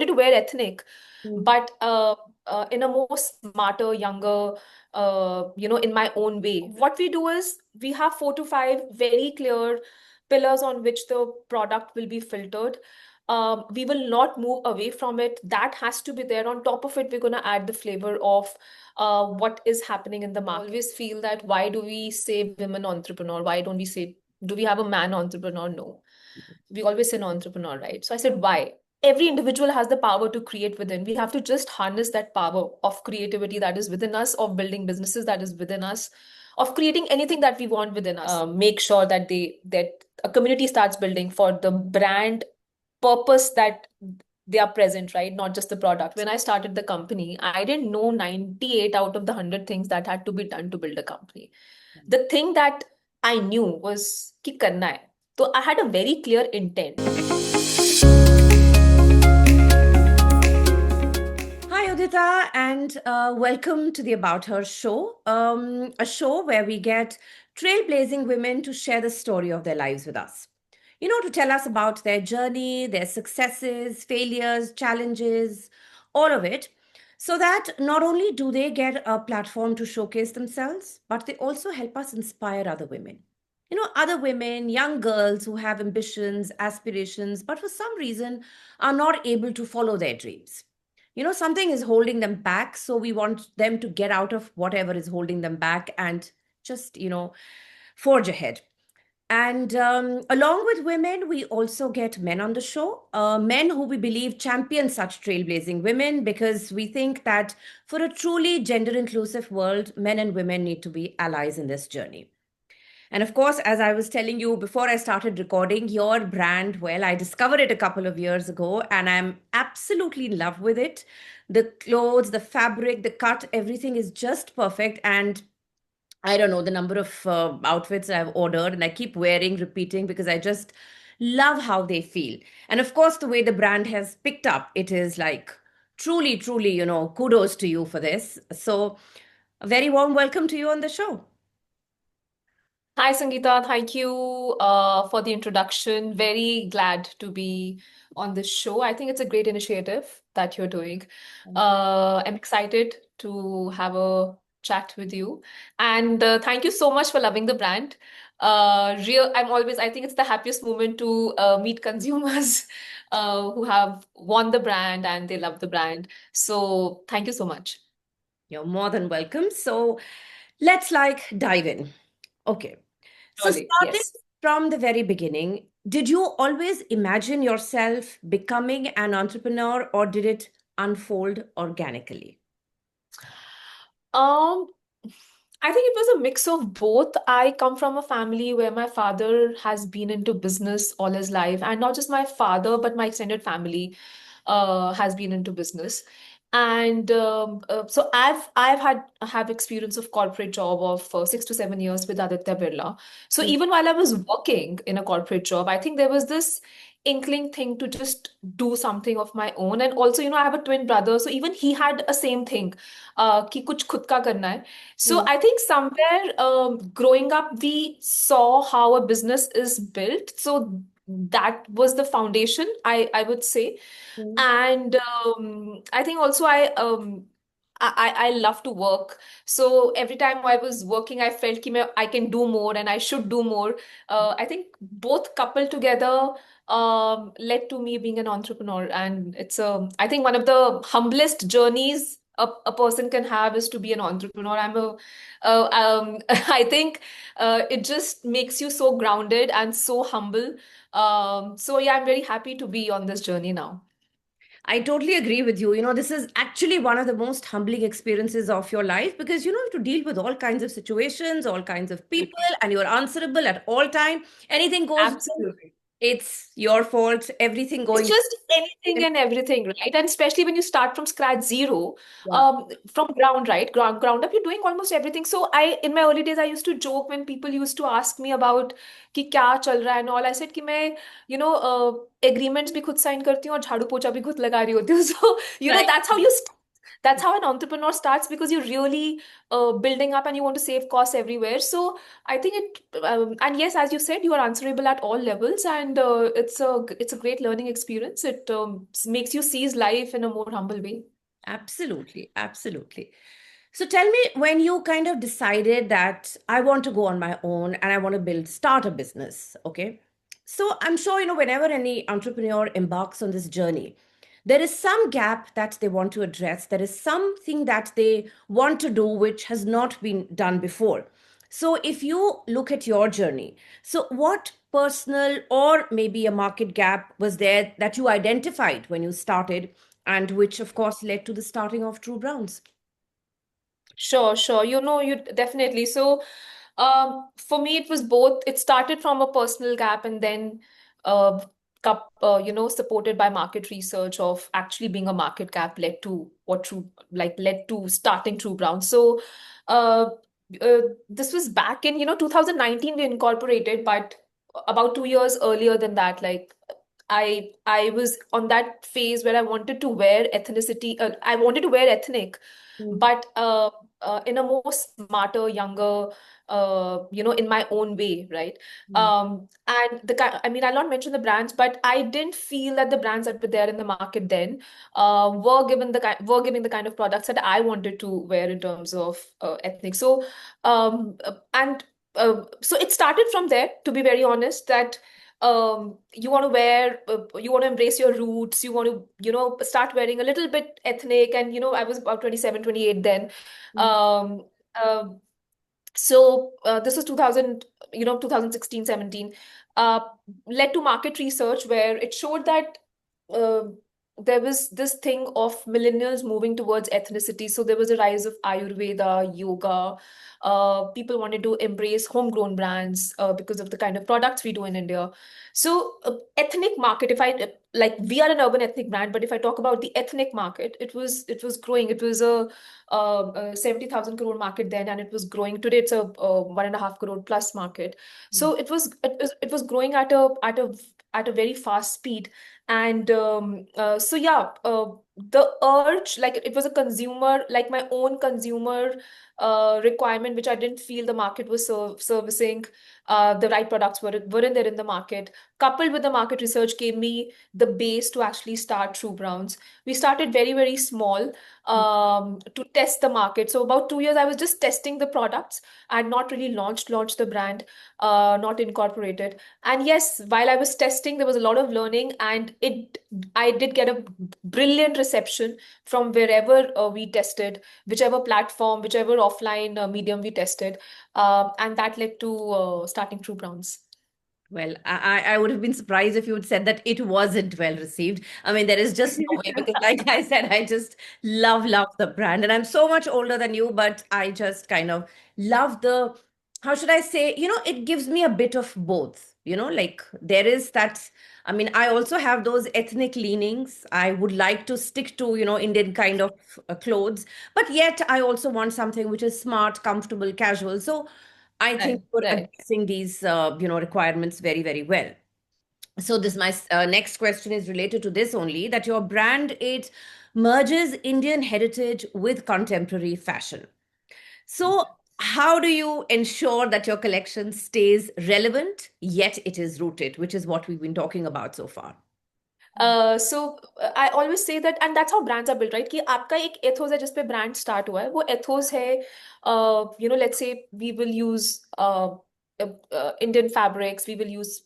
wanted to wear ethnic, Mm. but in a more smarter, younger, in my own way. What we do is we have 4 to 5 very clear pillars on which the product will be filtered. We will not move away from it. That has to be there. On top of it, we're going to add the flavor of what is happening in the market. I always feel that why do we say women entrepreneur? Why don't we say, do we have a man entrepreneur? No. We always say an entrepreneur, right? So I said, why? Every individual has the power to create within. We have to just harness that power of creativity that is within us, of building businesses that is within us, of creating anything that we want within us. Make sure that that a community starts building for the brand purpose that they are present, right? Not just the product. When I started the company, I didn't know 98 out of the 100 things that had to be done to build a company. The thing that I knew was कि करना है. So I had a very clear intent. Hi, Udita, and welcome to the About Her show, a show where we get trailblazing women to share the story of their lives with us. To tell us about their journey, their successes, failures, challenges, all of it, so that not only do they get a platform to showcase themselves, but they also help us inspire other women. Other women, young girls who have ambitions, aspirations, but for some reason are not able to follow their dreams. Something is holding them back, so we want them to get out of whatever is holding them back and just forge ahead. And along with women, we also get men on the show, men who we believe champion such trailblazing women, because we think that for a truly gender inclusive world, men and women need to be allies in this journey. And of course, as I was telling you before I started recording, your brand, well, I discovered it a couple of years ago and I'm absolutely in love with it. The clothes, the fabric, the cut, everything is just perfect. And I don't know the number of outfits I've ordered and I keep wearing, repeating because I just love how they feel. And of course, the way the brand has picked up, it is like truly, truly, kudos to you for this. So, a very warm welcome to you on the show. Hi, Sangeeta. Thank you for the introduction. Very glad to be on this show. I think it's a great initiative that you're doing. I'm excited to have a chat with you. And thank you so much for loving the brand. I think it's the happiest moment to meet consumers who have won the brand and they love the brand. So thank you so much. You're more than welcome. So, let's dive in. Okay. So, Surely, starting yes. from the very beginning, did you always imagine yourself becoming an entrepreneur or did it unfold organically? Um, I think it was a mix of both. I come from a family where my father has been into business all his life, and not just my father, but my extended family has been into business. And so I've have experience of corporate job of 6 to 7 years with Aditya Birla. So Mm. even while I was working in a corporate job, I think there was this inkling thing to just do something of my own. And also, I have a twin brother, so even he had a same thing, कि कुछ खुद का करना है. So Mm. I think somewhere growing up, we saw how a business is built. So that was the foundation, I would say. Mm. And I think also I love to work. So every time I was working, I felt कि I can do more and I should do more. I think both coupled together led to me being an entrepreneur. And I think one of the humblest journeys a person can have is to be an entrepreneur. I think it just makes you so grounded and so humble. So yeah, I'm very happy to be on this journey now. I totally agree with you. This is actually one of the most humbling experiences of your life because you have to deal with all kinds of situations, all kinds of people, and you're answerable at all time. Anything goes wrong, Absolutely. it's your fault. Everything It's going just anything and everything, right? And especially when you start from scratch, zero, yeah. from ground, right? Ground up, you're doing almost everything. So in my early days, I used to joke when people used to ask me about कि क्या चल रहा है and all. I said कि मैं, agreements भी खुद sign करती हूँ और झाड़ू पोछा भी खुद लगा रही होती हूँ. So, Right. that's how you start. That's how an entrepreneur starts, because you're really building up and you want to save costs everywhere. So I think and yes, as you said, you are answerable at all levels, and it's a great learning experience. It makes you seize life in a more humble way. Absolutely, absolutely. So tell me, when you kind of decided that I want to go on my own and I want to start a business, okay? So I'm sure, whenever any entrepreneur embarks on this journey, there is some gap that they want to address. There is something that they want to do which has not been done before. So if you look at your journey, so what personal or maybe a market gap was there that you identified when you started, and which of course led to the starting of trueBrowns? Sure, sure. You definitely. So, for me, it was both. It started from a personal gap, and then, supported by market research of actually being a market gap, led to starting True Brown. So, uh, this was back in 2019 we incorporated, but about 2 years earlier than that, like I was on that phase where I wanted to wear ethnicity. I wanted to wear ethnic, Mm, but in a more smarter, younger, in my own way, right? mm, And I mean, I'll not mention the brands, but I didn't feel that the brands that were there in the market then were giving the kind of products that I wanted to wear in terms of ethnic. So, and so it started from there, to be very honest, that you want to embrace your roots, you want to start wearing a little bit ethnic. And I was about 27, 28 then. mm, um uh, this was 2000, 2016, 17. uh Led to market research where it showed that uh, there was this thing of millennials moving towards ethnicity. So there was a rise of Ayurveda, yoga. People wanted to embrace homegrown brands because of the kind of products we do in India. So ethnic market, if I like, we are an urban ethnic brand, but if I talk about the ethnic market, it was growing. It was a 70,000 crore market then, and it was growing. Today, it's a 1.5 crore plus market. mm, So it was growing at a very fast speed. And so yeah, the urge, like it was a consumer, like my own consumer requirement, which I didn't feel the market was servicing. The right products weren't there in the market. Coupled with the market research gave me the base to actually start True Browns. We started very, very small mm. to test the market. So about 2 years, I was just testing the products. I had not really launched the brand, not incorporated. And yes, while I was testing, there was a lot of learning, and I did get a brilliant reception from wherever we tested, whichever platform, whichever offline medium we tested, and that led to starting True Browns. Well, I would have been surprised if you had said that it wasn't well received. I mean, there is just no way, because, like I said, I just love the brand. And I'm so much older than you, but I just kind of love the, how should I say, it gives me a bit of both, like there is that. I mean, I also have those ethnic leanings. I would like to stick to, Indian kind of clothes, but yet I also want something which is smart, comfortable, casual. So I think Right, we're right. addressing these, requirements very, very well. So this my next question is related to this only, that your brand, it merges Indian heritage with contemporary fashion. So how do you ensure that your collection stays relevant yet it is rooted, which is what we've been talking about so far? So I always say that, and that's how brands are built, right? कि आपका एक ethos है जिस पे brand start हुआ है, वो ethos है, let's say we will use Indian fabrics, we will use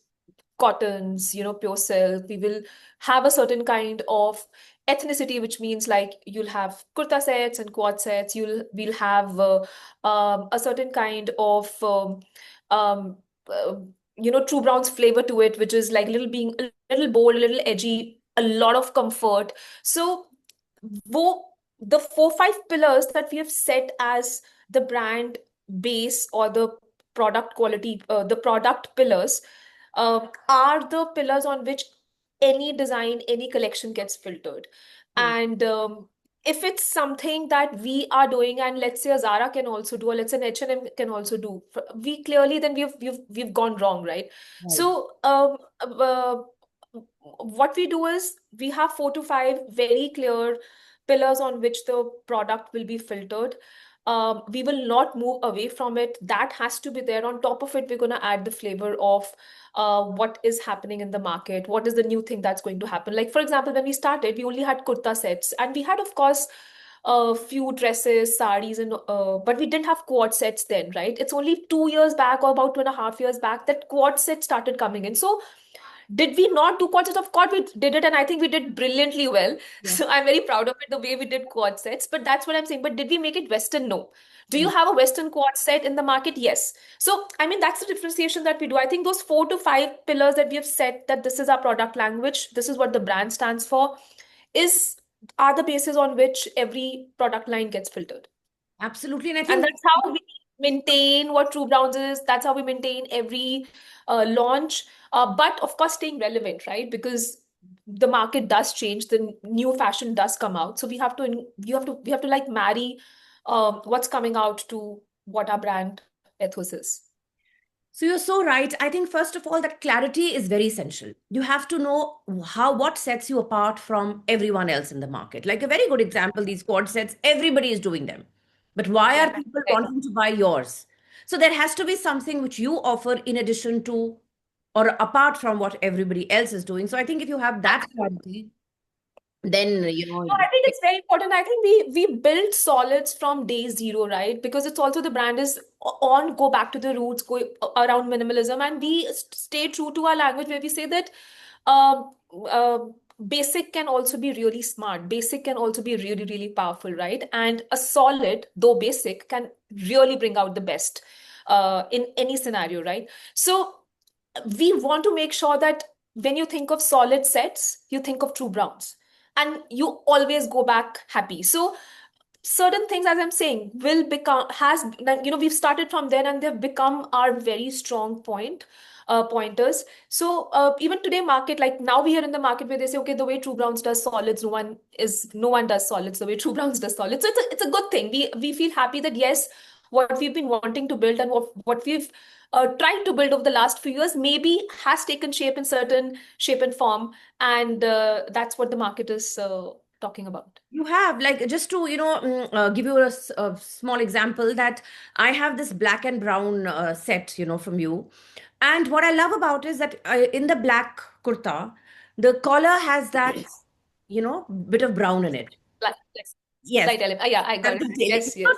cottons, pure silk. We will have a certain kind of ethnicity, which means like you'll have kurta sets and quad sets. We'll have a certain kind of um, uh, True Brown's flavor to it, which is like a little bold, a little edgy, a lot of comfort. So, wo, the 4, 5 pillars that we have set as the brand base, or the product quality, the product pillars, are the pillars on which any design, any collection gets filtered. Hmm. And if it's something that we are doing, and let's say a Zara can also do, or let's say an H&M can also do, we clearly, then we've gone wrong, right? Right. So what we do is we have 4 to 5 very clear pillars on which the product will be filtered. We will not move away from it. That has to be there. On top of it, we're going to add the flavor of what is happening in the market. What is the new thing that's going to happen? Like, for example, when we started, we only had kurta sets, and we had, of course, a few dresses, saris, and but we didn't have quad sets then, right? It's only 2 years back, or about 2.5 years back, that quad sets started coming in. So did we not do quad sets? Of course, we did it, and I think we did brilliantly well. Yeah. So I'm very proud of it, the way we did quad sets. But that's what I'm saying. But did we make it Western? No. Do you have a Western quad set in the market? Yes. So, I mean, that's the differentiation that we do. I think those 4 to 5 pillars that we have set, that this is our product language, this is what the brand stands for, is are the basis on which every product line gets filtered. Absolutely. And I And think that's how we maintain what trueBrowns is. That's how we maintain every launch. But of course, staying relevant, right? Because the market does change, the new fashion does come out. So we have to like marry what's coming out to what our brand ethos is. so. You're so right. I think first of all, that clarity is very essential. You have to know what sets you apart from everyone else in the market. Like a very good example, these quad sets, everybody is doing them. But why are Yeah. people Right. wanting to buy yours? So there has to be something which you offer in addition to or apart from what everybody else is doing. So I think if you have that clarity, then No, I think it's very important. I think we built solids from day zero, right? Because it's also the brand is on go back to the roots, go around minimalism, and we stay true to our language where we say that um uh, basic can also be really smart. Basic can also be really, really powerful, right? And a solid, though basic, can really bring out the best in any scenario, right? So we want to make sure that when you think of solid sets, you think of true browns, and you always go back happy. So certain things, as I'm saying, will become has like, we've started from there, and they've become our very strong pointers. So even today market, like now we are in the market where they say, okay, the way true browns does solids, no one does solids the way true browns does solids. So it's a good thing. We feel happy that yes, what we've been wanting to build and what we've tried to build over the last few years maybe has taken shape in certain shape and form, and that's what the market is talking about. you have, like, just to, give you a small example, that I have this black and brown set, from you. And what I love about is that in the black kurta, the collar has that, bit of brown in it. Yes. Yes. Slight element. Yeah, I got And it. detailing. Yes, So yes.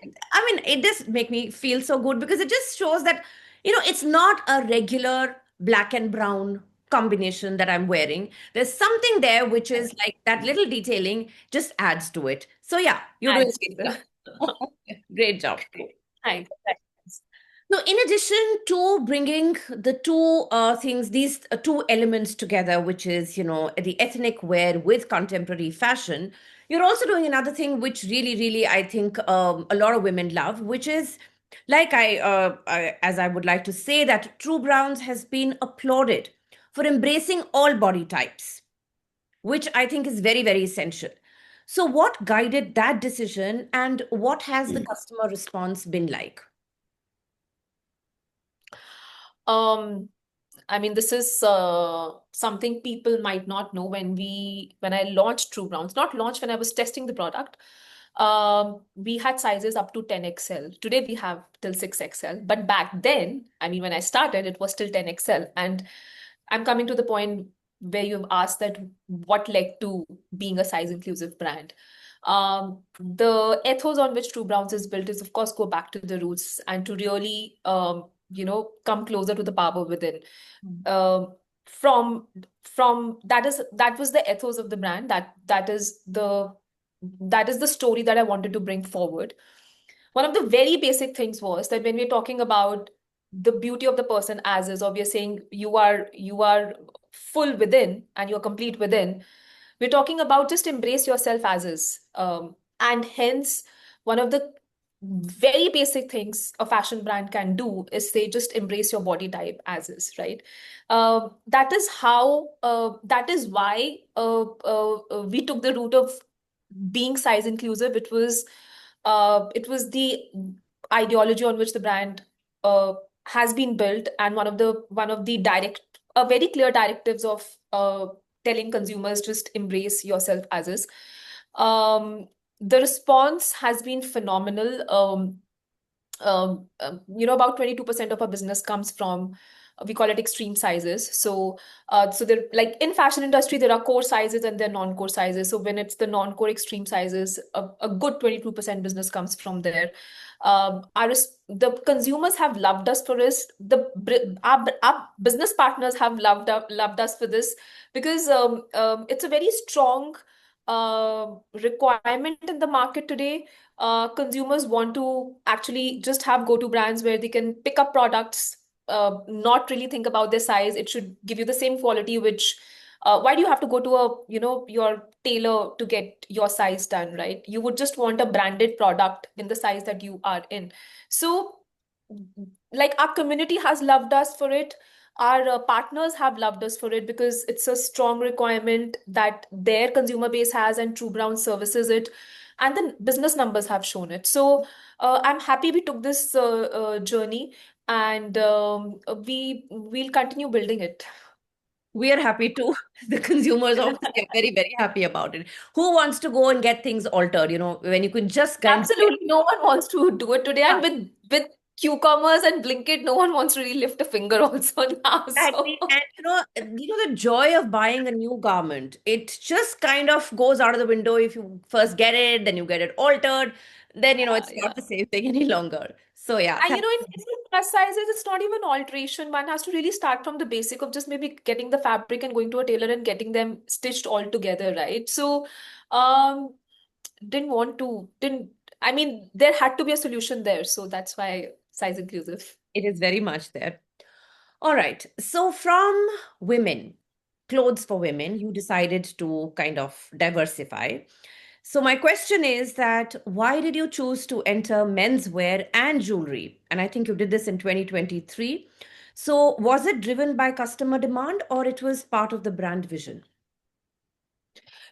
then, I mean, it does make me feel so good because it just shows that, it's not a regular black and brown combination that I'm wearing. There's something there which is like that little detailing just adds to it. So yeah, you're doing Thanks, Geeta. great job. Thanks. So, in addition to bringing the two things, these two elements together, which is, the ethnic wear with contemporary fashion, you're also doing another thing which really, really, I think a lot of women love, which is like as I would like to say, that True Browns has been applauded for embracing all body types, which I think is very, very essential. So, what guided that decision, and what has the customer response been like? Um, I mean, this is something people might not know. When I launched True Browns, not launched, when I was testing the product, we had sizes up to 10XL. Today we have till 6XL. But back then, I mean, when I started, it was still 10XL. And I'm coming to the point where you've asked that what led to being a size inclusive brand. The ethos on which True Browns is built is, of course, go back to the roots and to really, come closer to the power within. Um, from that was the ethos of the brand. That is the story that I wanted to bring forward. One of the very basic things was that when we're talking about the beauty of the person as is, or we are saying you are full within and you're complete within, we're talking about just embrace yourself as is. And hence, one of the very basic things a fashion brand can do is say just embrace your body type as is, right? That is why we took the route of being size inclusive. It was the ideology on which the brand has been built, and one of the very clear directives of telling consumers just embrace yourself as is. The response has been phenomenal. About 22% of our business comes from, we call it extreme sizes. So there, like in fashion industry, there are core sizes and there are non-core sizes. So when it's the non-core extreme sizes, a good 22% business comes from there. The consumers have loved us for this. Our business partners have loved us for this because it's a very strong requirement in the market today. Consumers want to actually just have go-to brands where they can pick up products, not really think about their size. It should give you the same quality, which why do you have to go to your tailor to get your size done, right? You would just want a branded product in the size that you are in. So, like our community has loved us for it. Our partners have loved us for it because it's a strong requirement that their consumer base has, and trueBrowns services it, and the business numbers have shown it. So I'm happy we took this journey, and we'll continue building it. We are happy too. The consumers obviously are very, very happy about it. Who wants to go and get things altered, when you can just kind of Absolutely, no one wants to do it today, and with Q-commerce and Blinkit, no one wants to really lift a finger also now. So exactly. And the joy of buying a new garment, it just kind of goes out of the window if you first get it, then you get it altered, then yeah, it's yeah. not the same thing any longer. So yeah, And in plus sizes, it's not even alteration. One has to really start from the basic of just maybe getting the fabric and going to a tailor and getting them stitched all together, right? So, um, didn't, I mean, there had to be a solution there. So that's why size inclusive. it is very much there. All right. So from women, clothes for women, you decided to kind of diversify. So my question is that why did you choose to enter menswear and jewelry? And I think you did this in 2023. So was it driven by customer demand or it was part of the brand vision?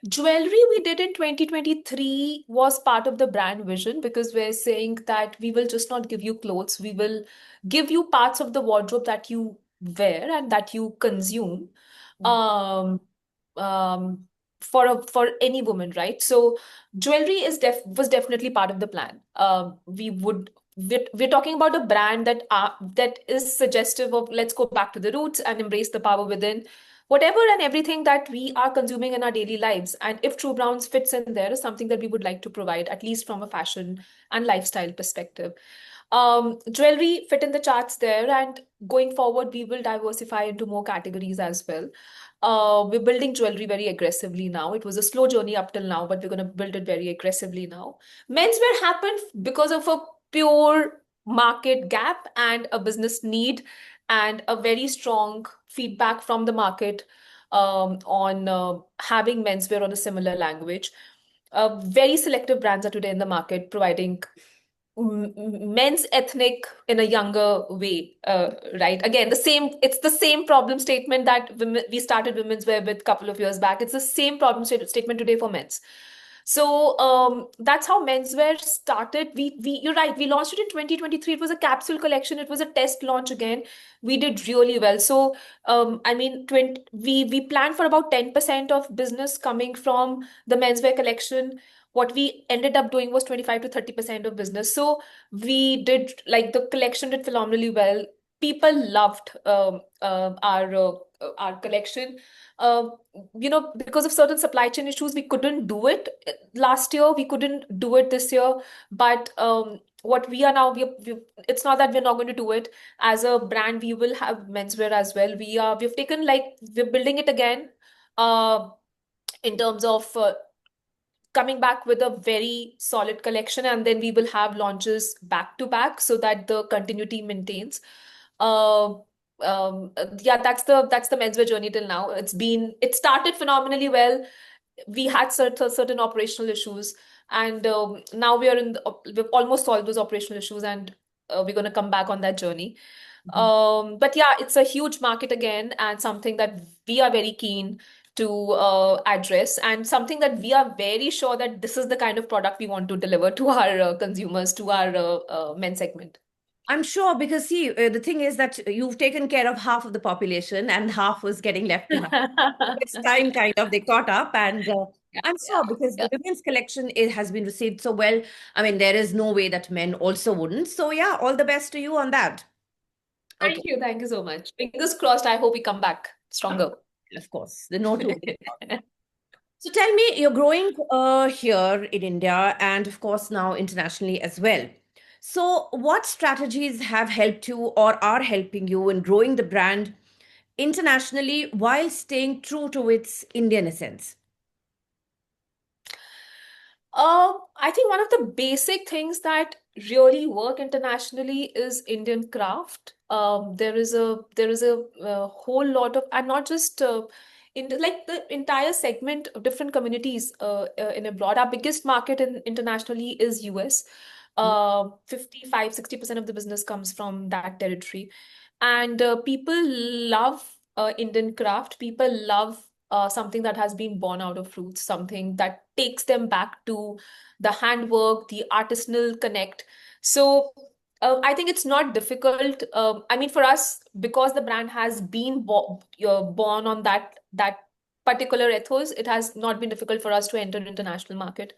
Jewelry we did in 2023 was part of the brand vision because we're saying that we will just not give you clothes, we will give you parts of the wardrobe that you wear and that you consume. Um, um, for any woman, right? So jewelry was definitely part of the plan. We're talking about a brand that is suggestive of let's go back to the roots and embrace the power within whatever and everything that we are consuming in our daily lives. And if trueBrowns fits in there is something that we would like to provide, at least from a fashion and lifestyle perspective. Jewelry fit in the charts there, and going forward, we will diversify into more categories as well. We're building jewelry very aggressively now. It was a slow journey up till now, but we're going to build it very aggressively now. Menswear happened because of a pure market gap and a business need and a very strong feedback from the market on having menswear on a similar language. Very selective brands are today in the market providing men's ethnic in a younger way, right? Again, it's the same problem statement that we started women's wear with a couple of years back. It's the same problem statement today for men's. So that's how menswear started. You're right. We launched it in 2023. It was a capsule collection. It was a test launch again. We did really well. So I mean, we planned for about 10% of business coming from the menswear collection. What we ended up doing was 25 to 30% of business. So we did, like, the collection did phenomenally well. People loved our collection. Uh, because of certain supply chain issues, we couldn't do it last year. We couldn't do it this year. But what we are now, it's not that we're not going to do it. As a brand, we will have menswear as well. We're building it again. Uh, in terms of coming back with a very solid collection, and then we will have launches back to back so that the continuity maintains. Uh, yeah, that's the menswear journey till now. It started phenomenally well. We had certain operational issues, and now we've almost solved those operational issues, and we're going to come back on that journey. But yeah, it's a huge market again, and something that we are very keen to address, and something that we are very sure that this is the kind of product we want to deliver to our consumers, to our men segment. I'm sure because see, the thing is that you've taken care of half of the population and half was getting left behind. It's time kind of they caught up and I'm sure because yeah. the women's collection it has been received so well. I mean, there is no way that men also wouldn't. So yeah, all the best to you on that. Okay. Thank you so much. Fingers crossed. I hope we come back stronger. Of course, the no two. So tell me, you're growing here in India and, of course, now internationally as well. So, what strategies have helped you or are helping you in growing the brand internationally while staying true to its Indian essence? I think one of the basic things that really work internationally is Indian craft. There is a whole lot of, and not just in like the entire segment of different communities in abroad. Our biggest market internationally is US. 55-60% of the business comes from that territory, and people love Indian craft. People love something that has been born out of roots, something that takes them back to the handwork, the artisanal connect. So I think it's not difficult. I mean, for us, because the brand has been born on that particular ethos, it has not been difficult for us to enter international market.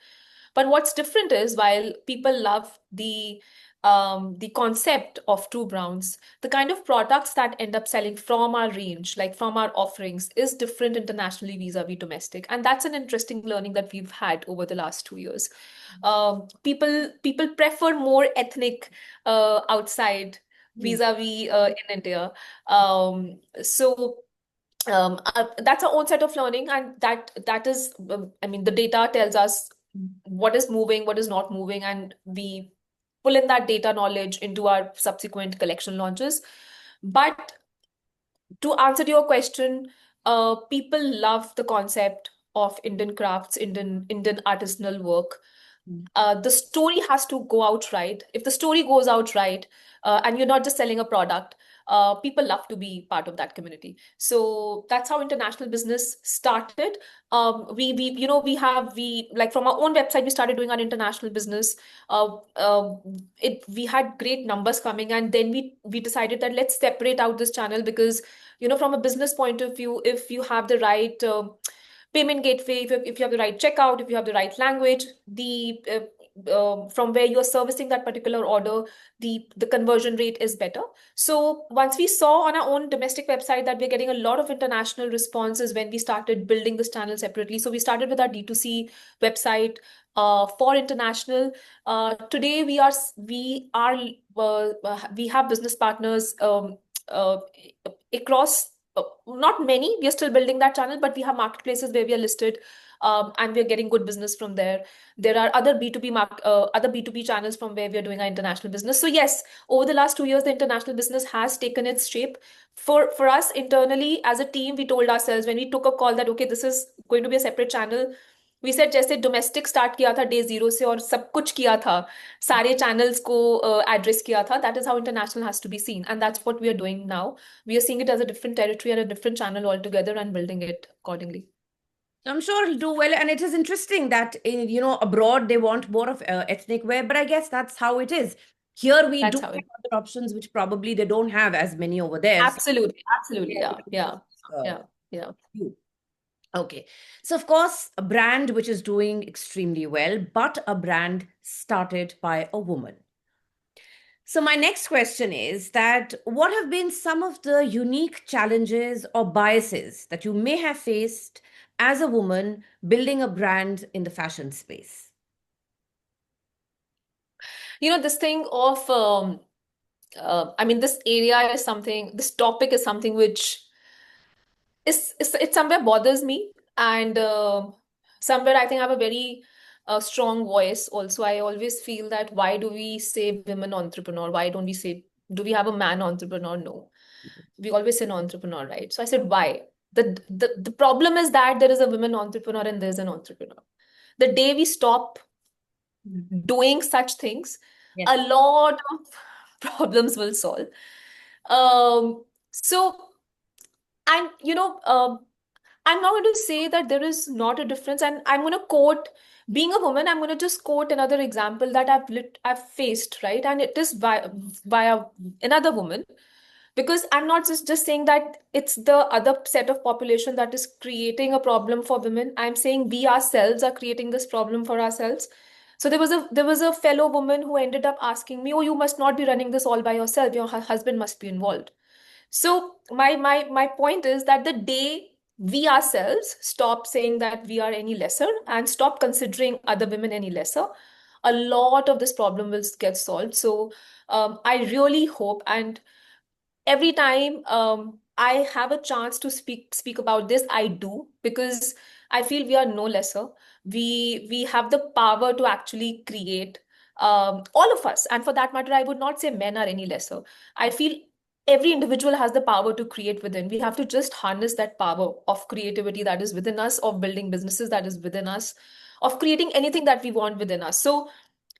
But what's different is while people love the concept of trueBrowns, the kind of products that end up selling from our range, like from our offerings, is different internationally vis-a-vis domestic. And that's an interesting learning that we've had over the last 2 years. People prefer more ethnic outside Mm. vis-a-vis in India. So that's our own set of learning, and that is, I mean, the data tells us what is moving, what is not moving, and we pull in that data knowledge into our subsequent collection launches. But to answer your question, people love the concept of Indian crafts, Indian artisanal work. The story has to go out right. If the story goes out right, and you're not just selling a product, people love to be part of that community. So that's how international business started. We like from our own website, we started doing our international business. We had great numbers coming, and then we decided that let's separate out this channel because from a business point of view, if you have the right payment gateway, if you have the right checkout, if you have the right language, the from where you're servicing that particular order, the conversion rate is better. So once we saw on our own domestic website that we're getting a lot of international responses, when we started building this channel separately. So we started with our D2C website for international. Today we have business partners uh, across, not many. We are still building that channel, but we have marketplaces where we are listed, and we're getting good business from there. There are other B2B channels from where we are doing our international business. So yes, over the last 2 years, the international business has taken its shape. For us internally as a team, we told ourselves when we took a call that okay, this is going to be a separate channel. We said जैसे domestic start किया था day zero से और सब कुछ किया था, सारे चैनल्स को एड्रेस किया था, that is how international has to be seen, and that's what we are doing now. We are seeing it as a different territory and a different channel altogether and building it accordingly. I'm sure it'll do well. And it is interesting that, abroad they want more of ethnic wear, but I guess that's how it is. Here we do That's how have it. other options, which probably they don't have as many over there. So, Absolutely, absolutely, yeah, yeah, yeah, yeah, yeah. you. Okay. So, of course, a brand which is doing extremely well, but a brand started by a woman. So, my next question is that what have been some of the unique challenges or biases that you may have faced as a woman building a brand in the fashion space? This thing of I mean, this topic is something which it somewhere bothers me, and somewhere I think I have a very strong voice also. I always feel that why do we say women entrepreneur? Why don't we say, do we have a man entrepreneur? No, we always say an entrepreneur, right? So I said, why? The problem is that there is a women entrepreneur and there's an entrepreneur. The day we stop doing such things, Yes. a lot of problems will solve. So, and I'm not going to say that there is not a difference, and I'm going to quote, being a woman, I'm going to just quote another example that I've faced, right? And it is by another woman. Because I'm not just saying that it's the other set of population that is creating a problem for women. I'm saying we ourselves are creating this problem for ourselves. So there was a fellow woman who ended up asking me, "Oh, you must not be running this all by yourself. Your husband must be involved." So my point is that the day we ourselves stop saying that we are any lesser and stop considering other women any lesser, a lot of this problem will get solved. So I really hope, and every time I have a chance to speak about this, I do, because I feel we are no lesser. We have the power to actually create, all of us, and for that matter, I would not say men are any lesser. I feel every individual has the power to create within. We have to just harness that power of creativity that is within us, of building businesses that is within us, of creating anything that we want within us. So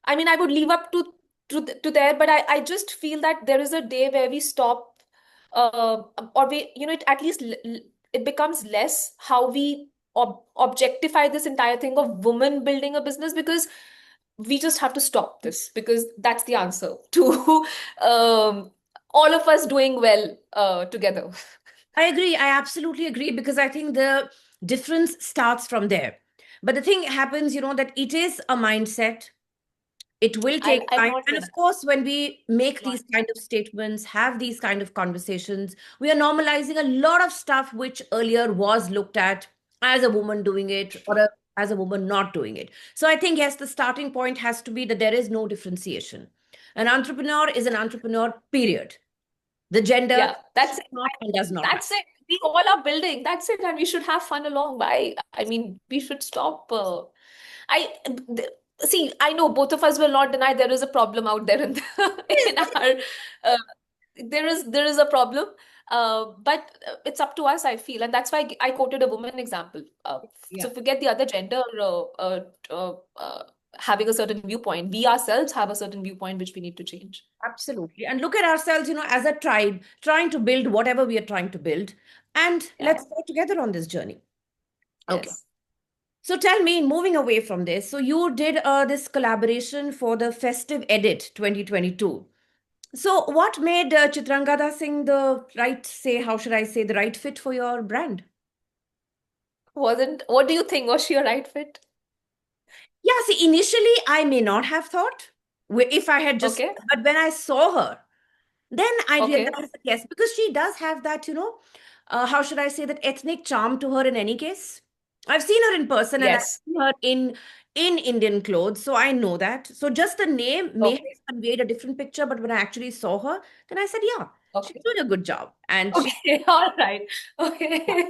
I mean, I would leave up to there, but I just feel that there is a day where we stop, or we, it at least it becomes less how we objectify this entire thing of women building a business, because we just have to stop this, because that's the answer to um, all of us doing well together. I agree. I absolutely agree because I think the difference starts from there. But the thing happens, that it is a mindset. It will take I time. cannot And say of that. course, when we make Not. these kind of statements, have these kind of conversations, we are normalizing a lot of stuff which earlier was looked at as a woman doing it or as a woman not doing it. So I think, yes, the starting point has to be that there is no differentiation. An entrepreneur is an entrepreneur, period. The gender Yeah, that's does it. not and does not matter. That's it. We all are building. That's it, and we should have fun along. Why? I mean, we should stop. I th- See. I know both of us will not deny there is a problem out there in in our. Uh, there is a problem, but it's up to us. I feel, and that's why I quoted a woman example. Yeah. So forget the other gender having a certain viewpoint. We ourselves have a certain viewpoint which we need to change. Absolutely. And look at ourselves, as a tribe, trying to build whatever we are trying to build. And Yeah. let's go together on this journey. Okay. Yes. So tell me, moving away from this, so you did this collaboration for the Festive Edit 2022. So what made Chitrangada Singh the right, say, how should I say, the right fit for your brand? Wasn't, what do you think? Was she a right fit? Yeah, see, initially I may not have thought if I had just, Okay. but when I saw her, then I realized Okay. that yes, because she does have that, how should I say, that ethnic charm to her in any case. I've seen her in person and I've Yes. seen her in Indian clothes, so I know that. So just the name may have Okay. conveyed a different picture, but when I actually saw her, then I said, yeah, she's Okay. doing a good job. And she, Okay. All right. Okay.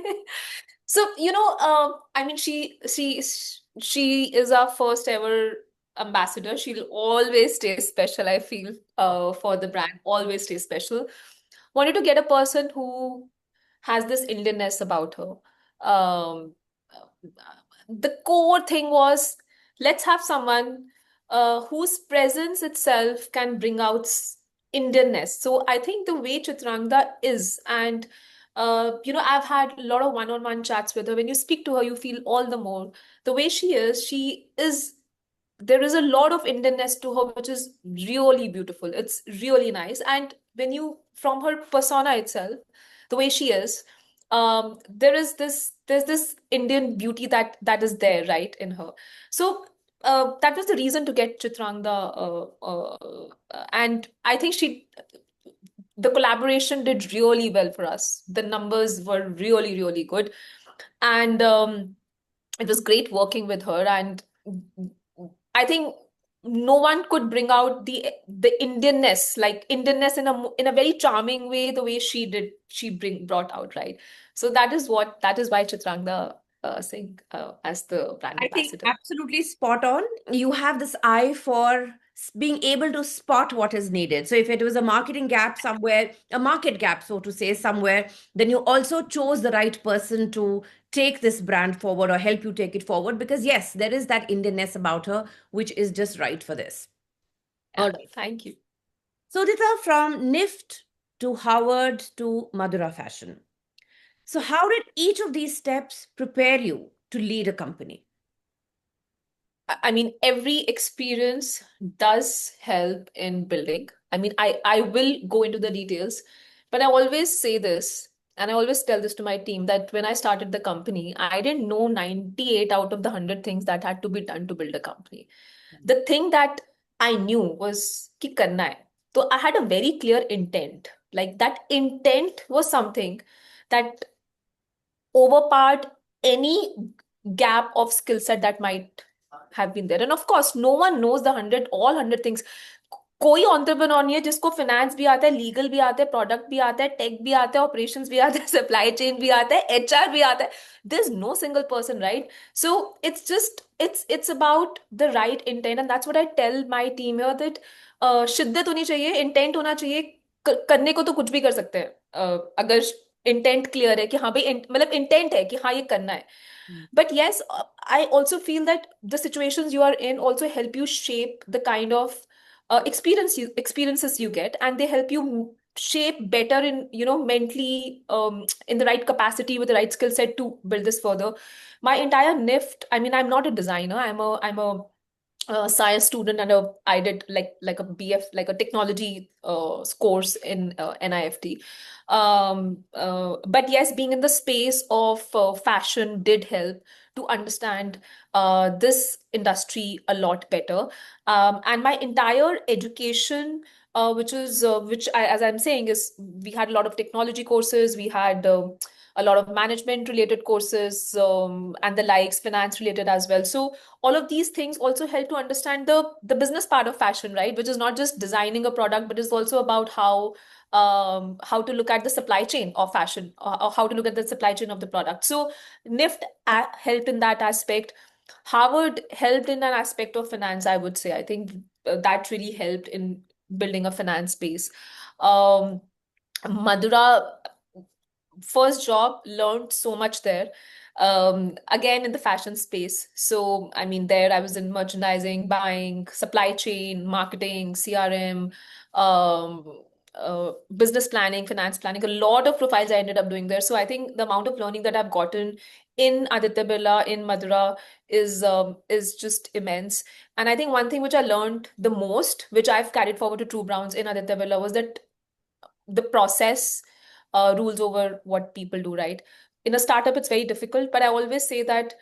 So, I mean, she is our first ever ambassador. She'll always stay special, I feel, for the brand, always stay special. Wanted to get a person who has this Indianness about her. Um, the core thing was, let's have someone whose presence itself can bring out Indianness. So I think the way Chitrangda is, and I've had a lot of one-on-one chats with her. When you speak to her, you feel all the more the way she is. She is, there is a lot of Indianness to her, which is really beautiful. It's really nice. And when you, from her persona itself, the way she is, there's this Indian beauty that is there, right, in her. So that was the reason to get Chitrangda, and I think the collaboration did really well for us. The numbers were really, really good, and it was great working with her. And I think no one could bring out the Indianness, like Indianness in a very charming way, the way she did. She brought out, right. So that is why Chitrangda Singh as the brand I think ambassador. absolutely spot on. You have this eye for being able to spot what is needed. So if it was a marketing gap somewhere, a market gap, so to say, somewhere, then you also chose the right person to take this brand forward or help you take it forward. Because yes, there is that Indianness about her, which is just right for this. All Yeah, right. thank you. So Dita, from NIFT to Howard to Madura Fashion. So how did each of these steps prepare you to lead a company? I mean, every experience does help in building. I mean, I will go into the details, But I always say this, and I always tell this to my team that when I started the company, I didn't know 98 out of the 100 things that had to be done to build a company. The thing that I knew was कि करना है. So I had a very clear intent. Like that intent was something that overpowered any gap of skill set that might have been there. And of course, no one knows the 100 things. कोई entrepreneur नहीं है जिसको finance भी आता है, legal भी आता है, product भी आता है, tech भी आता है, operations भी आता है, supply chain भी आता है, HR भी आता है. There's no single person, right? So it's about the right intent, and that's what I tell my team here, that शिद्दत होनी चाहिए, intent होना चाहिए. करने को तो कुछ भी कर सकते हैं, अगर इंटेंट क्लियर है कि हाँ भाई मतलब इंटेंट है कि हाँ ये करना है. But yes, I also feel that the situations you are in also help you shape the kind of experiences you get, and they help you shape better in, mentally, in the right capacity with the right skill set to build this further. My entire NIFT, I mean, I'm not a designer, I'm a science student, and I did like a BF, like a technology course in NIFT. But yes, being in the space of fashion did help to understand this industry a lot better. And my entire education, as I'm saying, is we had a lot of technology courses, we had a lot of management related courses, and the likes, finance related as well. So all of these things also help to understand the business part of fashion, right? Which is not just designing a product, but is also about how to look at the supply chain of fashion, or how to look at the supply chain of the product. So NIFT helped in that aspect. Harvard helped in an aspect of finance, I would say. I think that really helped in building a finance base. Madura, first job, learned so much there. Again, in the fashion space. So, I mean, there I was in merchandising, buying, supply chain, marketing, CRM, business planning, finance planning. A lot of profiles I ended up doing there. So I think the amount of learning that I've gotten in Aditya Birla, in Madura, is just immense. And I think one thing which I learned the most, which I've carried forward to trueBrowns in Aditya Birla, was that the process rules over what people do, right? In a startup, it's very difficult, but I always say that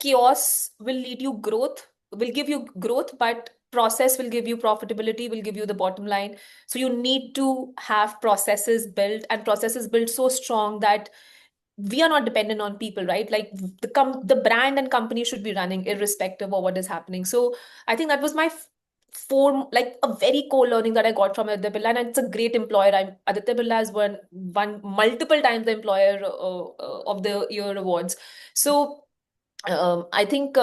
chaos will lead you growth, will give you growth, but process will give you profitability, will give you the bottom line. So you need to have processes built, and processes built so strong that we are not dependent on people, right? Like the brand and company should be running irrespective of what is happening. So I think that was my form, like a very core learning that I got from Aditya Birla, and it's a great employer. Aditya Birla has won multiple times the Employer of the Year awards. So I think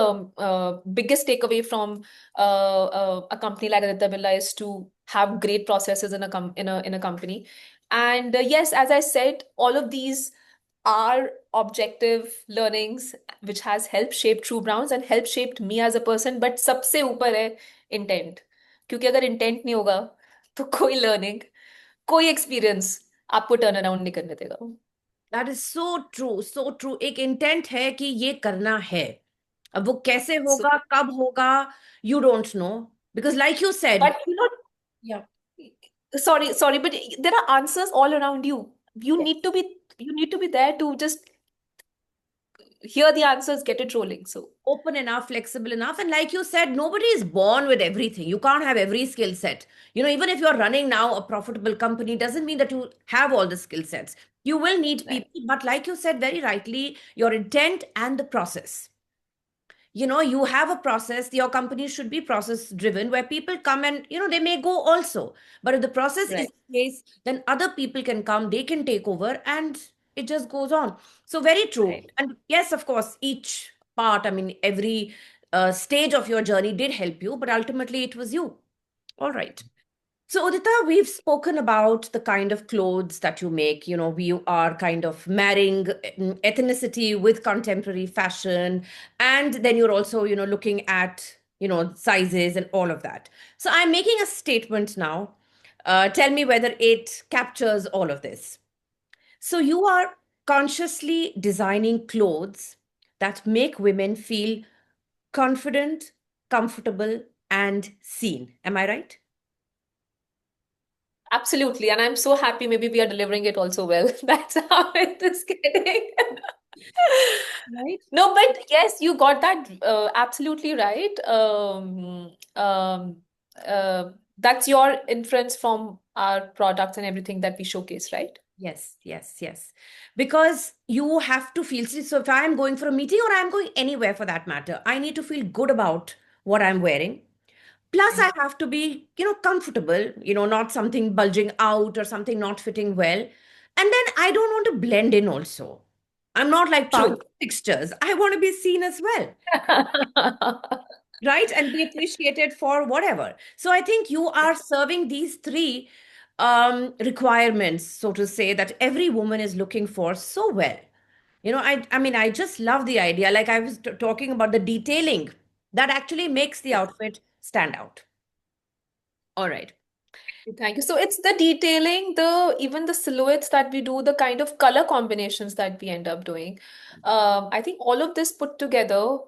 biggest takeaway from a company like Aditya Birla is to have great processes in a company. And yes, as I said, all of these are objective learnings which has helped shape True Browns and helped shaped me as a person. But सबसे ऊपर है intent, क्योंकि अगर intent नहीं होगा तो कोई learning, कोई experience आपको turn around नहीं करने देगा. That is so true, so true. एक इंटेंट है कि ये करना है. अब वो कैसे So, होगा, कब होगा, you don't know, because like you said. but या. sorry, but there are answers all around you. You need to be there to just hear the answers, get it rolling. So Open enough, flexible enough. And like you said, nobody is born with everything. You can't have every skill set. Even if you're running now a profitable company, doesn't mean that you have all the skill sets. You will need right, people, but like you said very rightly, your intent and the process. You have a process. Your company should be process driven, where people come and they may go also, but if the process is right, in place, then other people can come, they can take over, and it just goes on. So very true. right. And yes, of course, each part, I mean, every stage of your journey did help you, but ultimately it was you. All right. So, Udita, we've spoken about the kind of clothes that you make. We are kind of marrying ethnicity with contemporary fashion. And then you're also, looking at, sizes and all of that. So, I'm making a statement now. Tell me whether it captures all of this. So, you are consciously designing clothes that make women feel confident, comfortable, and seen. Am I right? Absolutely. And I'm so happy maybe we are delivering it also well. That's how it is getting. Right? No, but yes, you got that absolutely right. That's your inference from our products and everything that we showcase, right? Yes, yes, yes. Because you have to feel, see, so if I'm going for a meeting or I'm going anywhere for that matter, I need to feel good about what I'm wearing. Plus, I have to be, comfortable, not something bulging out or something not fitting well. And then I don't want to blend in also. I'm not like pound True. fixtures. I want to be seen as well, right? And be appreciated for whatever. So I think you are serving these three requirements, so to say, that every woman is looking for so well. I mean, I just love the idea. Like I was talking about the detailing that actually makes the outfit stand out. All right. Thank you. So it's the detailing, the even the silhouettes that we do, the kind of color combinations that we end up doing. I think all of this put together,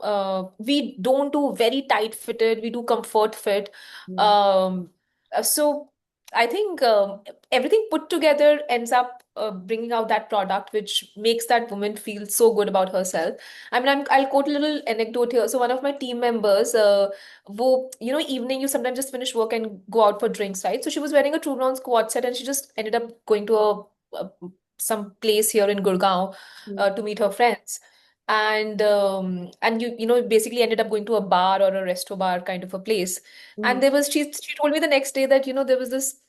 we don't do very tight fitted, we do comfort fit. Mm. Um, so I think everything put together ends up bringing out that product, which makes that woman feel so good about herself. I mean, I'll quote a little anecdote here. So one of my team members, evening you sometimes just finish work and go out for drinks, right? So she was wearing a trueBrowns quad set and she just ended up going to a some place here in Gurgaon Mm. to meet her friends. And basically ended up going to a bar or a resto bar kind of a place. Mm. And she told me the next day that there was this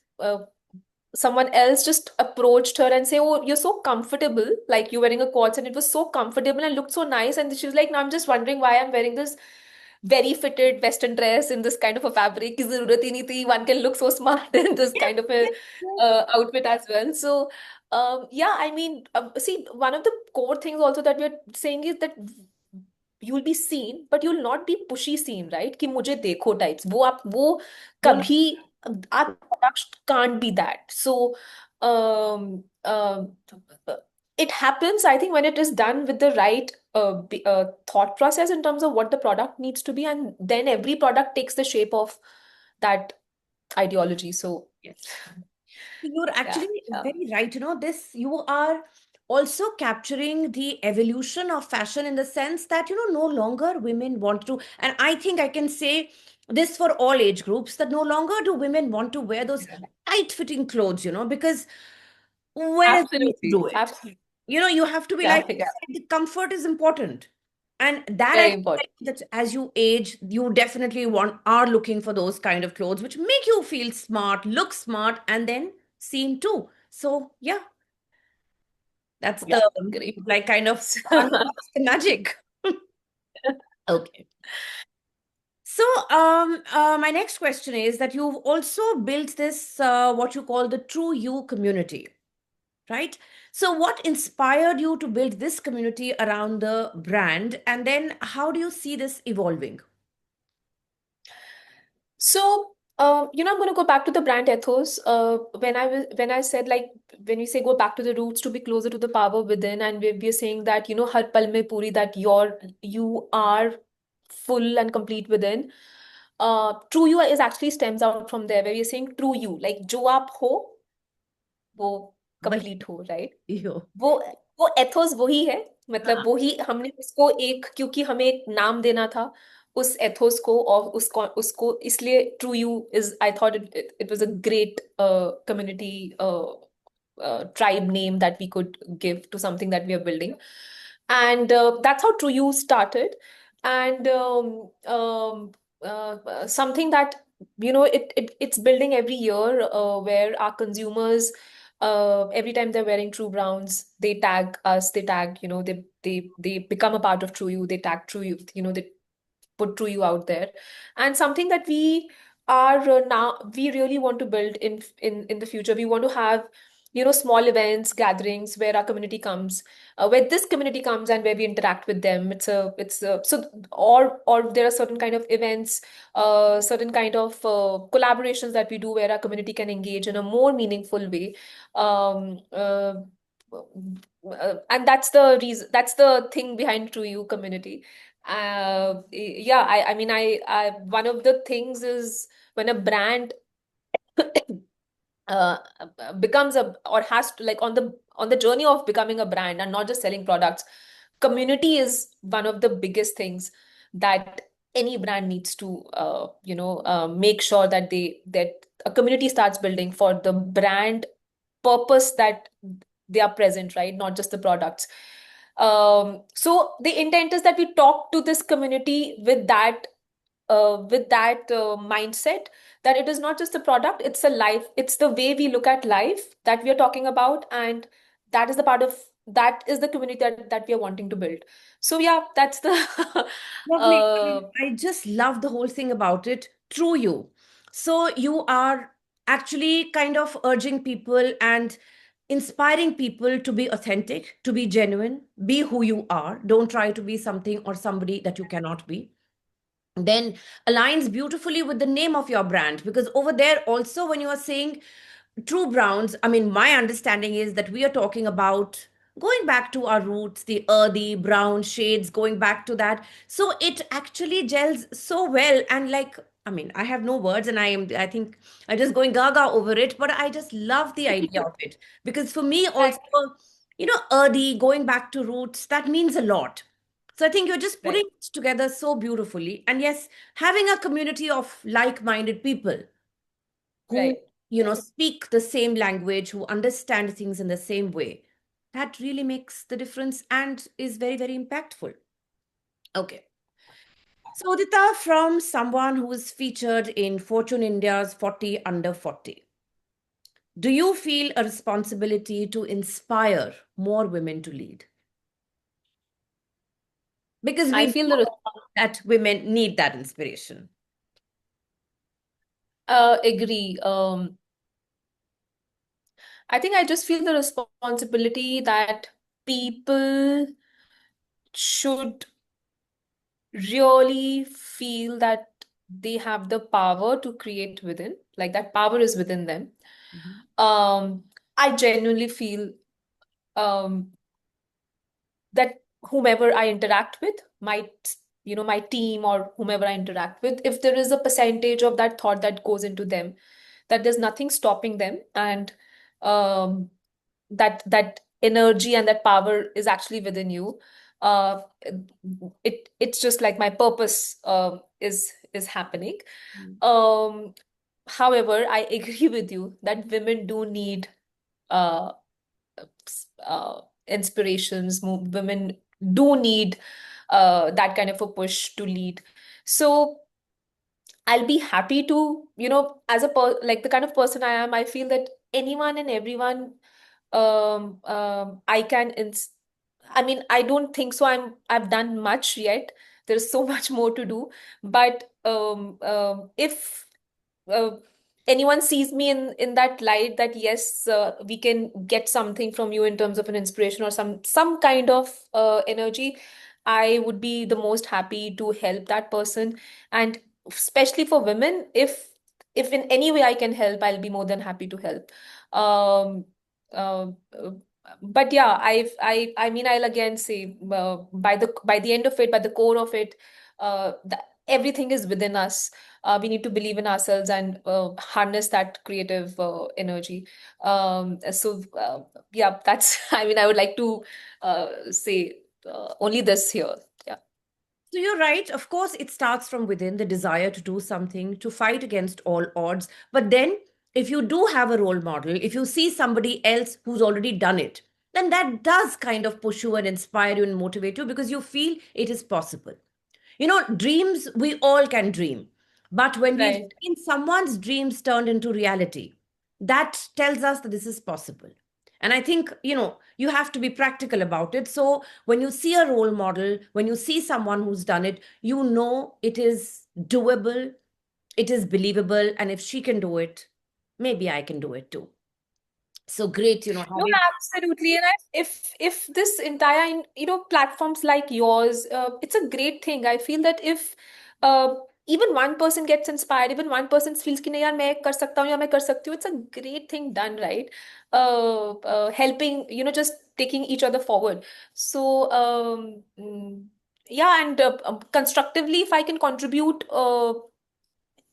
someone else just approached her and say, "Oh, you're so comfortable, like you're wearing a quartz, and it was so comfortable and looked so nice." And she was like, "No, I'm just wondering why I'm wearing this very fitted Western dress in this kind of a fabric. Ki zarurat hi nahi thi. One can look so smart in this Yes, kind of a yes, yes. outfit as well." So, yeah, I mean, see, one of the core things also that we're saying is that you'll be seen, but you'll not be pushy seen, right? कि मुझे देखो types. वो Don't. कभी our product can't be that. So, um, it happens, I think, when it is done with the right thought process in terms of what the product needs to be, and then every product takes the shape of that ideology. So, Yes. You're yeah, actually yeah, very right. You are also capturing the evolution of fashion in the sense that, no longer women want to, and I think I can say this for all age groups, that no longer do women want to wear those tight fitting clothes, because where is the need to absolutely, do it? absolutely, You have to be yeah, like, yeah, the comfort is important. And that I very think important. that as you age, you definitely are looking for those kind of clothes which make you feel smart, look smart, and then seen too. So yeah, that's Yeah, the great. like kind of unbox the magic. Okay. So my next question is that you've also built this what you call the True You community, right? So, what inspired you to build this community around the brand? And then, how do you see this evolving? So, I'm going to go back to the brand ethos. When I said, like, when we say go back to the roots to be closer to the power within, and we're saying that har pal mein puri, that you are full and complete within. True you is actually stems out from there, where we're saying true you, like जो आप हो वो But complete हो, right? you, वो वो Athos वही है, मतलब वही हमने उसको एक, क्योंकि हमें एक नाम देना था उस एथोस को, और उसको उसको इसलिए true you is, I thought it was a great community tribe name that we could give to something that we are building. And that's how True You started. And something that, it's building every year, where our consumers, every time they're wearing True Browns, they tag us, they tag, they become a part of True You, they tag True You, they put True You out there. And something that we are now, we really want to build in the future. We want to have, small events, gatherings where our community comes, where this community comes and where we interact with them. So, or there are certain kind of events, certain kind of collaborations that we do where our community can engage in a more meaningful way. Um, uh, and that's the reason, that's the thing behind True You community. Yeah, I mean, one of the things is when a brand becomes a, or has to, like, on the journey of becoming a brand and not just selling products, community is one of the biggest things that any brand needs to make sure that that a community starts building for the brand purpose, that they are present, right? Not just the products. So the intent is that we talk to this community with that mindset, that it is not just a product, it's a life, it's the way we look at life that we are talking about, and that is the part of, that is the community that we are wanting to build. So yeah, that's the Lovely. I uh, mean, I just love the whole thing about it through you. So you are actually kind of urging people and inspiring people to be authentic, to be genuine, be who you are. Don't try to be something or somebody that you cannot be. Then aligns beautifully with the name of your brand, because over there also, when you are saying true browns, I mean, my understanding is that we are talking about going back to our roots, the earthy brown shades, going back to that. So it actually gels so well. And like, I mean, I have no words, and I think I'm just going gaga over it, but I just love the idea of it. Because for me also, thank earthy, going back to roots, that means a lot. So I think you're just you. Right, putting it together so beautifully. And yes, having a community of like-minded people who, right, right. speak the same language, who understand things in the same way, that really makes the difference and is very, very impactful. Okay. So, Udita, from someone who is featured in Fortune India's 40 Under 40, do you feel a responsibility to inspire more women to lead? Because I we feel know that women need that inspiration. agree. I think I just feel the responsibility that people should really feel that they have the power to create within, like that power is within them. Mhm. um I genuinely feel um that whomever I interact with, my team or whomever I interact with, if there is a percentage of that thought that goes into them, that there's nothing stopping them, and um that energy and that power is actually within you. uh it's just like my purpose is happening. um However, I agree with you that women do need uh inspirations. Women do need that kind of a push to lead. So I'll be happy to, as like the kind of person I am, I feel that anyone and everyone, I can I mean, I don't think so. I've done much yet. There's so much more to do. But if uh, anyone sees me in that light, that yes, we can get something from you in terms of an inspiration or some kind of energy, I would be the most happy to help that person. And especially for women, if in any way I can help, I'll be more than happy to help. um uh, uh, but yeah, I mean, I'll again say, by the end of it, by the core of it, everything is within us. We need to believe in ourselves and harness that creative energy. Yeah, that's I mean, I would like to say only this here. Yeah. So you're right. Of course, it starts from within, the desire to do something, to fight against all odds. But then, if you do have a role model, if you see somebody else who's already done it, then that does kind of push you and inspire you and motivate you, because you feel it is possible. Dreams, we all can dream. But when we've Right. seen someone's dreams turned into reality, that tells us that this is possible. And I think, you have to be practical about it. So when you see a role model, when you see someone who's done it, you know it is doable, it is believable. And if she can do it, maybe I can do it too. So great, No, having. absolutely. And if this entire, platforms like yours, it's a great thing. I feel that if uh, even one person gets inspired, even one person feels कि नहीं यार मैं कर सकता हूँ या मैं कर सकती हूँ, it's a great thing done, right? Helping, just taking each other forward. So yeah, and constructively, if I can contribute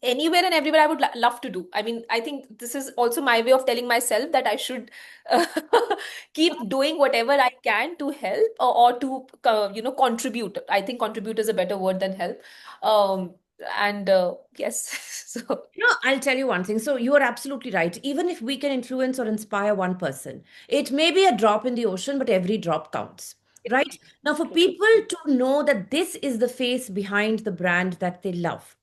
anywhere and everywhere I would love to do. I mean, I think this is also my way of telling myself that I should uh, keep doing whatever I can to help, or to contribute. I think contribute is a better word than help. Um, and yes, so No, I'll tell you one thing. So you are absolutely right. Even if we can influence or inspire one person, it may be a drop in the ocean, but every drop counts, right? Now, for true. people to know that this is the face behind the brand that they love,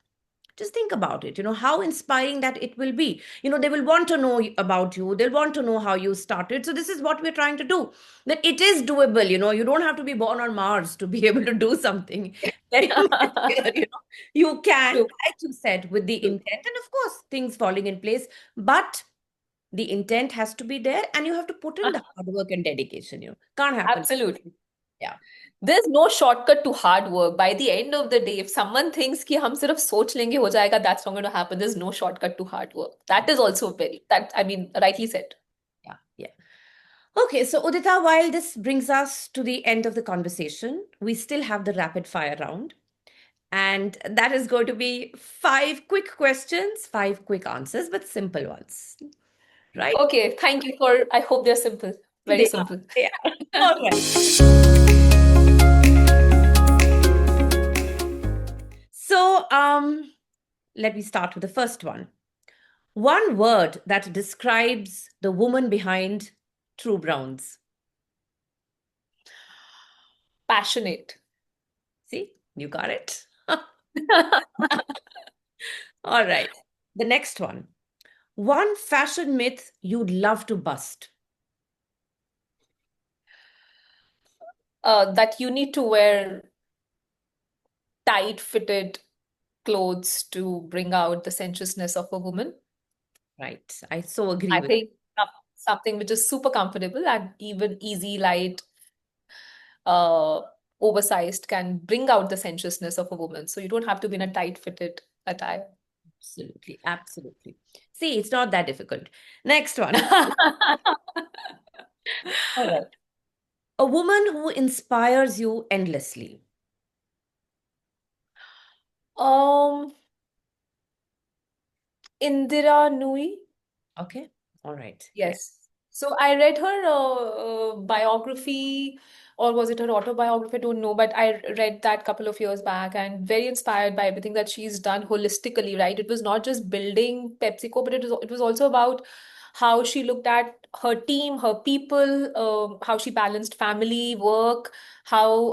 just think about it. How inspiring that it will be. They will want to know about you. They'll want to know how you started. So this is what we're trying to do. That it is doable. You don't have to be born on Mars to be able to do something. Very much here, you can, True. like you said, with the True. intent, and of course, things falling in place. But the intent has to be there, and you have to put in the hard work and dedication. Can't happen. Absolutely. Yeah. There's no shortcut to hard work. By the end of the day, if someone thinks कि हम सिर्फ सोच लेंगे हो जाएगा, that's not going to happen. There's no shortcut to hard work. That is also I mean, rightly said. Yeah. Yeah. Okay, so Udita, while this brings us to the end of the conversation, we still have the rapid fire round. And that is going to be 5 quick questions, 5 quick answers, but simple ones, right? Okay, thank you for, I hope they're simple. Very They are. simple. They are. All right. So, let me start with the first one. One word that describes the woman behind trueBrowns. Passionate. See, you got it. All right. The next one. One fashion myth you'd love to bust. That you need to wear tight fitted clothes to bring out the sensuousness of a woman. Right. I so agree I with. think something which is super comfortable and even easy, light, uh, oversized can bring out the sensuousness of a woman. So you don't have to be in a tight fitted attire. Absolutely. Absolutely. See, it's not that difficult. Next one. All right. A woman who inspires you endlessly. Um, Indira Nui. Okay. All right. Yeah. Yes. So I read her biography, or was it her autobiography? I don't know, but I read that couple of years back and very inspired by everything that she's done holistically, right? It was not just building PepsiCo, but it was also about how she looked at her team, her people, how she balanced family, work, how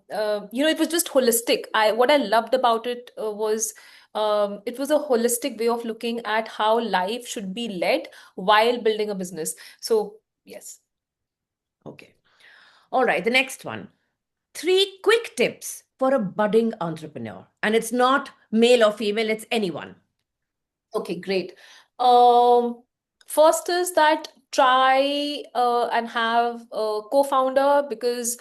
it was just holistic. I What I loved about it it was a holistic way of looking at how life should be led while building a business. So, yes. Okay. All right. The next one. 3 quick tips for a budding entrepreneur. And it's not male or female, it's anyone. Okay, great. Um, First is that try and have a co-founder, because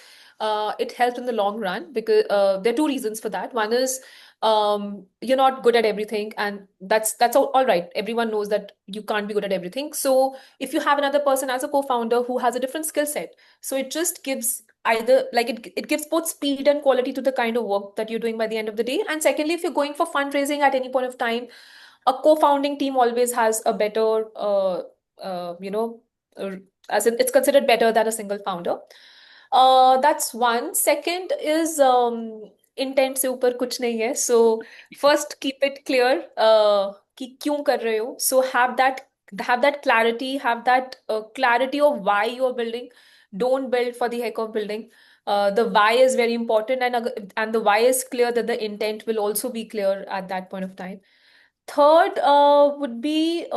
it helps in the long run. Because there are two reasons for that. One is you're not good at everything, and that's all right. Everyone knows that you can't be good at everything. So if you have another person as a co-founder who has a different skill set, so it just gives either like it gives both speed and quality to the kind of work that you're doing by the end of the day. And secondly, if you're going for fundraising at any point of time, a co-founding team always has a better uh, you know uh, as in it's considered better than a single founder. That's one. Second is intent से ऊपर कुछ नहीं है. So first keep it clear कि क्यों कर रहे हो. So have that clarity, have that clarity of why you are building. Don't build for the heck of building. The why is very important, and the why is clear, that the intent will also be clear at that point of time. Third would be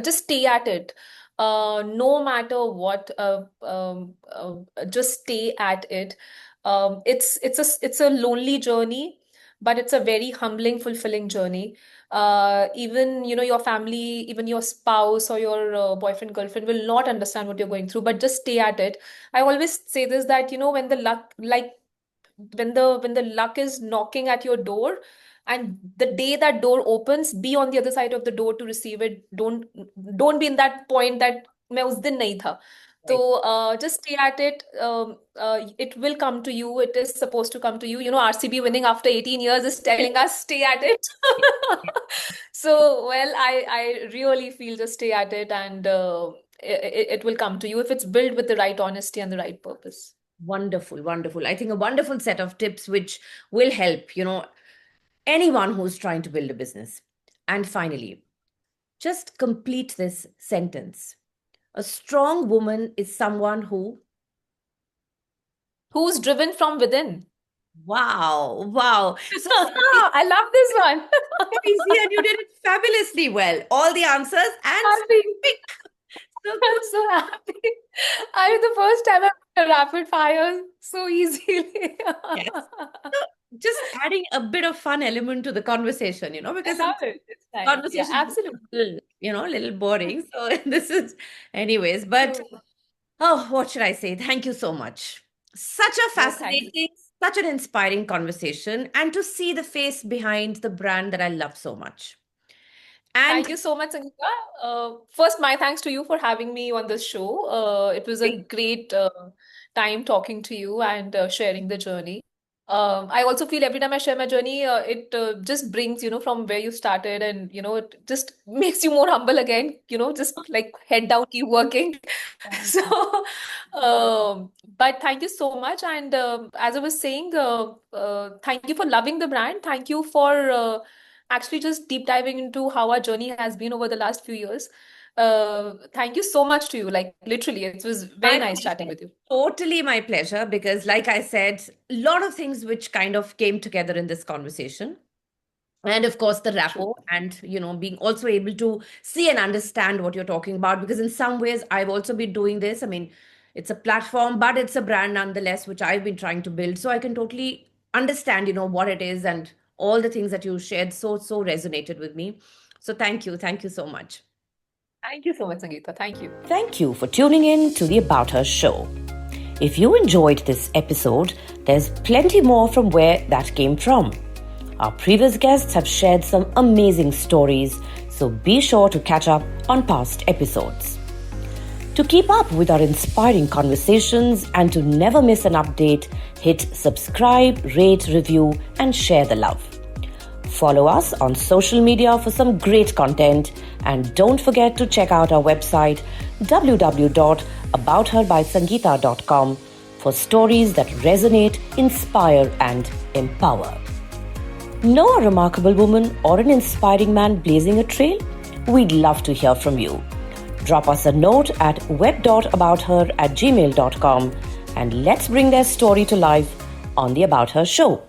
just stay at it. No matter what, just stay at it. It's a lonely journey, but it's a very humbling, fulfilling journey. Even your family, even your spouse or your boyfriend, girlfriend will not understand what you're going through, but just stay at it. I always say this, that when the luck, like when the luck is knocking at your door, and the day that door opens, be on the other side of the door to receive it. Don't be in that point that मैं उस दिन नहीं था. So just stay at it. It will come to you. It is supposed to come to you. RCB winning after 18 years is telling us stay at it. So, well, I really feel just stay at it, and it will come to you if it's built with the right honesty and the right purpose. Wonderful, wonderful. I think a wonderful set of tips which will help, anyone who's trying to build a business. And finally, just complete this sentence. A strong woman is someone who, Who's driven from within? wow, wow. So I love this one. easy, and you did it fabulously well. All the answers and Happy. quick. So I'm good. so happy. The first time I've done a rapid fire so easily. Yes. So just adding a bit of fun element to the conversation, I because love sometimes it. It's nice. Yeah, conversations absolutely. become a little boring. So this is, anyways, but True. oh, what should I say? Thank you so much. Such a No, thank you. fascinating, such an inspiring conversation, and to see the face behind the brand that I love so much. And Thank you so much, Sangeeta. First, my thanks to you for having me on this show. It was a great time talking to you and sharing the journey. I also feel every time I share my journey, it just brings, from where you started, and, it just makes you more humble again, just like head down, keep working. So, but thank you so much. And as I was saying, thank you for loving the brand. Thank you for actually just deep diving into how our journey has been over the last few years. Thank you so much to you. Like literally, it was very my nice chatting pleasure. with you. Totally my pleasure, because like I said, a lot of things which kind of came together in this conversation. And of course, the True. rapport, and being also able to see and understand what you're talking about, because in some ways I've also been doing this. I mean, it's a platform, but it's a brand nonetheless, which I've been trying to build. So I can totally understand, what it is, and all the things that you shared so resonated with me. So thank you so much. Thank you so much, Sangeeta. Thank you. Thank you for tuning in to the About Her show. If you enjoyed this episode, there's plenty more from where that came from. Our previous guests have shared some amazing stories, so be sure to catch up on past episodes. To keep up with our inspiring conversations and to never miss an update, hit subscribe, rate, review, and share the love. Follow us on social media for some great content, and don't forget to check out our website www.aboutherbysangeeta.com for stories that resonate, inspire, and empower. Know a remarkable woman or an inspiring man blazing a trail? We'd love to hear from you. Drop us a note at web.abouther@gmail.com and let's bring their story to life on the About Her show.